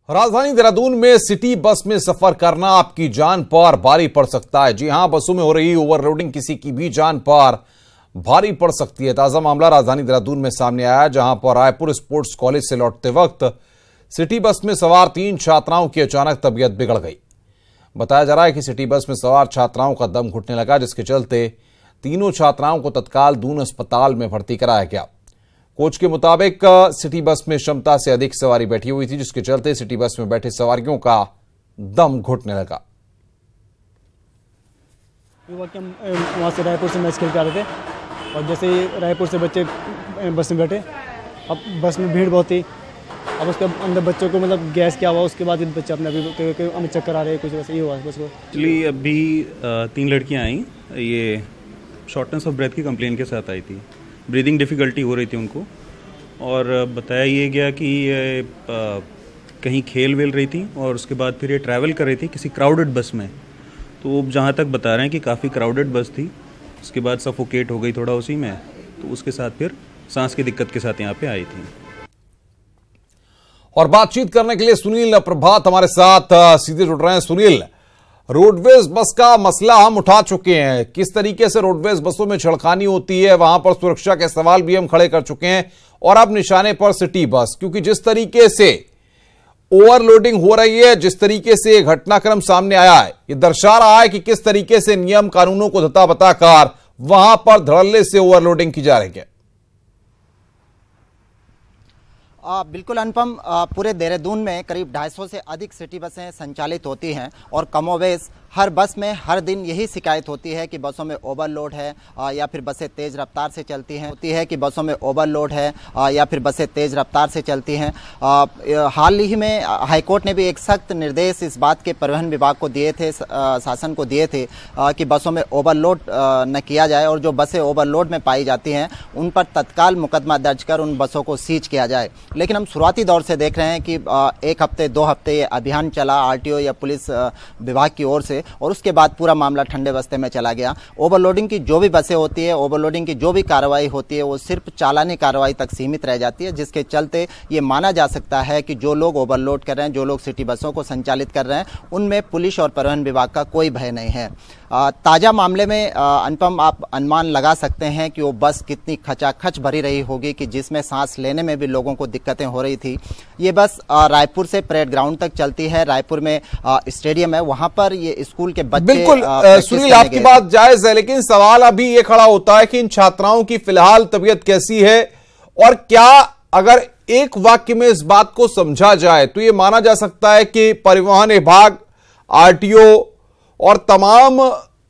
राजधानी देहरादून में city bus में सफर करना आपकी जान पर भारी पड़ सकता है। जी हां, बसों में हो रही ओवरलोडिंग किसी की भी जान पर भारी पड़ सकती है। ताजा मामला राजधानी देहरादून में सामने आया, जहां पर रायपुर स्पोर्ट्स कॉलेज से लौटते वक्त सिटी बस में सवार 3 छात्राओं की अचानक तबीयत बिगड़ गई। बताया जा रहा है कि सिटी बस में सवार छात्राओं का दम घुटने लगा, जिसके चलते तीनों छात्राओं को तत्काल दून अस्पताल में भर्ती कराया गया। कोच के मुताबिक सिटी बस में क्षमता से अधिक सवारी बैठी हुई थी, जिसके चलते सिटी बस में बैठे सवारियों का दम घुटने लगा। वहां से रायपुर से मैच खेल के आ रहे थे और जैसे ही रायपुर से बच्चे बस में बैठे, अब बस में भीड़ बहुत थी। अब उसके अंदर बच्चों को मतलब गैस क्या हुआ, उसके बाद बच्चे अपने अभी चक्कर आ रहे हैं, कुछ वैसे ही हुआ बस को। एक्चुअली अभी 3 लड़कियां आई, ये शॉर्टनेस ऑफ ब्रेथ की कंप्लेन के साथ आई थी। ब्रीदिंग डिफ़िकल्टी हो रही थी उनको, और बताया ये गया कि ये कहीं खेल वेल रही थी और उसके बाद फिर ये ट्रैवल कर रही थी किसी क्राउडेड बस में। तो जहाँ तक बता रहे हैं कि काफ़ी क्राउडेड बस थी, उसके बाद सफोकेट हो गई थोड़ा उसी में, तो उसके साथ फिर सांस की दिक्कत के साथ यहाँ पे आई थी। और बातचीत करने के लिए सुनील प्रभात हमारे साथ सीधे जुड़ रहे हैं। सुनील, रोडवेज बस का मसला हम उठा चुके हैं, किस तरीके से रोडवेज बसों में छेड़खानी होती है, वहां पर सुरक्षा के सवाल भी हम खड़े कर चुके हैं, और अब निशाने पर सिटी बस, क्योंकि जिस तरीके से ओवरलोडिंग हो रही है, जिस तरीके से घटनाक्रम सामने आया है, ये दर्शा रहा है कि किस तरीके से नियम कानूनों को धता बताकर वहां पर धड़ल्ले से ओवरलोडिंग की जा रही है। बिल्कुल अनुपम, पूरे देहरादून में करीब 250 से अधिक सिटी बसें संचालित होती हैं और कमोवेश हर बस में हर दिन यही शिकायत होती है कि बसों में ओवरलोड है, या फिर बसें तेज़ रफ्तार से चलती हैं कि बसों में ओवरलोड है, या फिर बसें तेज़ रफ्तार से चलती हैं। हाल ही में हाईकोर्ट ने भी एक सख्त निर्देश इस बात के परिवहन विभाग को दिए थे, शासन को दिए थे कि बसों में ओवरलोड न किया जाए, और जो बसें ओवरलोड में पाई जाती हैं उन पर तत्काल मुकदमा दर्ज कर उन बसों को सीज किया जाए। लेकिन हम शुरुआती दौर से देख रहे हैं कि 1 हफ्ते 2 हफ्ते ये अभियान चला आरटीओ या पुलिस विभाग की ओर से, और उसके बाद पूरा मामला ठंडे बस्ते में चला गया। ओवरलोडिंग की जो भी बसें होती है, ओवरलोडिंग की जो भी कार्रवाई होती है, वो सिर्फ चालानी कार्रवाई तक सीमित रह जाती है, जिसके चलते ये माना जा सकता है कि जो लोग ओवरलोड कर रहे हैं, जो लोग सिटी बसों को संचालित कर रहे हैं, उनमें पुलिस और परिवहन विभाग का कोई भय नहीं है। ताज़ा मामले में अनुपम, आप अनुमान लगा सकते हैं कि वो बस कितनी खचाखच भरी रही होगी कि जिसमें सांस लेने में भी लोगों को दिक्कतें हो रही थी। ये बस रायपुर से परेड ग्राउंड तक चलती है। रायपुर में स्टेडियम है, वहां पर ये स्कूल के बच्चे। बिल्कुल सुनील, आपकी बात जायज है, लेकिन सवाल अभी ये खड़ा होता है कि इन छात्राओं की फिलहाल तबीयत कैसी है, और क्या अगर एक वाक्य में इस बात को समझा जाए तो ये माना जा सकता है कि परिवहन विभाग, आरटीओ और तमाम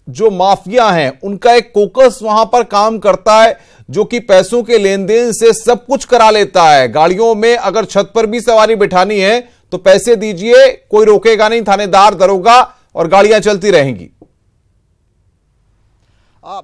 जो माफिया हैं उनका एक कोकस वहां पर काम करता है, जो कि पैसों के लेन देन से सब कुछ करा लेता है। गाड़ियों में अगर छत पर भी सवारी बिठानी है तो पैसे दीजिए, कोई रोकेगा नहीं, थानेदार, दरोगा, और गाड़ियां चलती रहेंगी।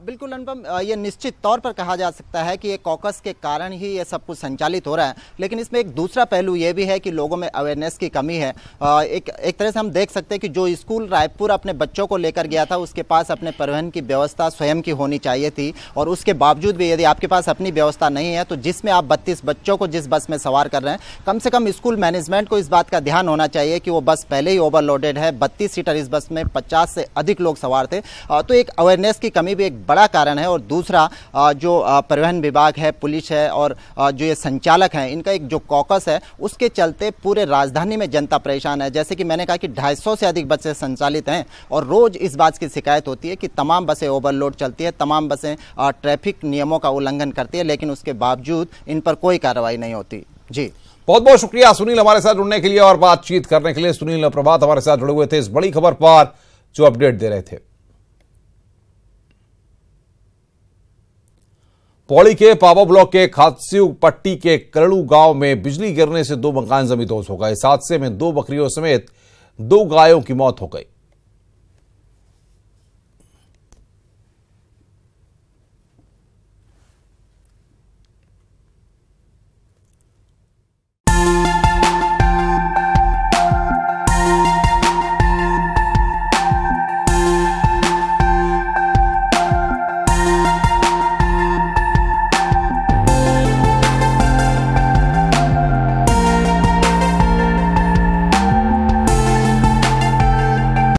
बिल्कुल अनुपम, ये निश्चित तौर पर कहा जा सकता है कि ये कॉकस के कारण ही ये सब कुछ संचालित हो रहा है। लेकिन इसमें एक दूसरा पहलू ये भी है कि लोगों में अवेयरनेस की कमी है। एक तरह से हम देख सकते हैं कि जो स्कूल रायपुर अपने बच्चों को लेकर गया था, उसके पास अपने परिवहन की व्यवस्था स्वयं की होनी चाहिए थी, और उसके बावजूद भी यदि आपके पास अपनी व्यवस्था नहीं है तो जिसमें आप 32 बच्चों को जिस बस में सवार कर रहे हैं, कम से कम स्कूल मैनेजमेंट को इस बात का ध्यान होना चाहिए कि वो बस पहले ही ओवरलोडेड है। 32 सीटर इस बस में 50 से अधिक लोग सवार थे। तो एक अवेयरनेस की कमी भी बड़ा कारण है। और दूसरा, जो परिवहन विभाग है, पुलिस है, और जो ये संचालक हैं, इनका एक जो कॉकस है, उसके चलते पूरे राजधानी में जनता परेशान है। जैसे कि मैंने कहा कि 250 से अधिक बसें संचालित हैं, और रोज इस बात की शिकायत होती है कि तमाम बसें ओवरलोड चलती है, तमाम बसें ट्रैफिक नियमों का उल्लंघन करती है, लेकिन उसके बावजूद इन पर कोई कार्रवाई नहीं होती। जी, बहुत बहुत शुक्रिया सुनील हमारे साथ जुड़ने के लिए और बातचीत करने के लिए। सुनील प्रभात हमारे साथ जुड़े हुए थे इस बड़ी खबर पर, जो अपडेट दे रहे थे। पौड़ी के पावा ब्लॉक के खादस्यू पट्टी के करड़ू गांव में बिजली गिरने से 2 मकान जमींदोज हो गए। इस हादसे में 2 बकरियों समेत 2 गायों की मौत हो गई।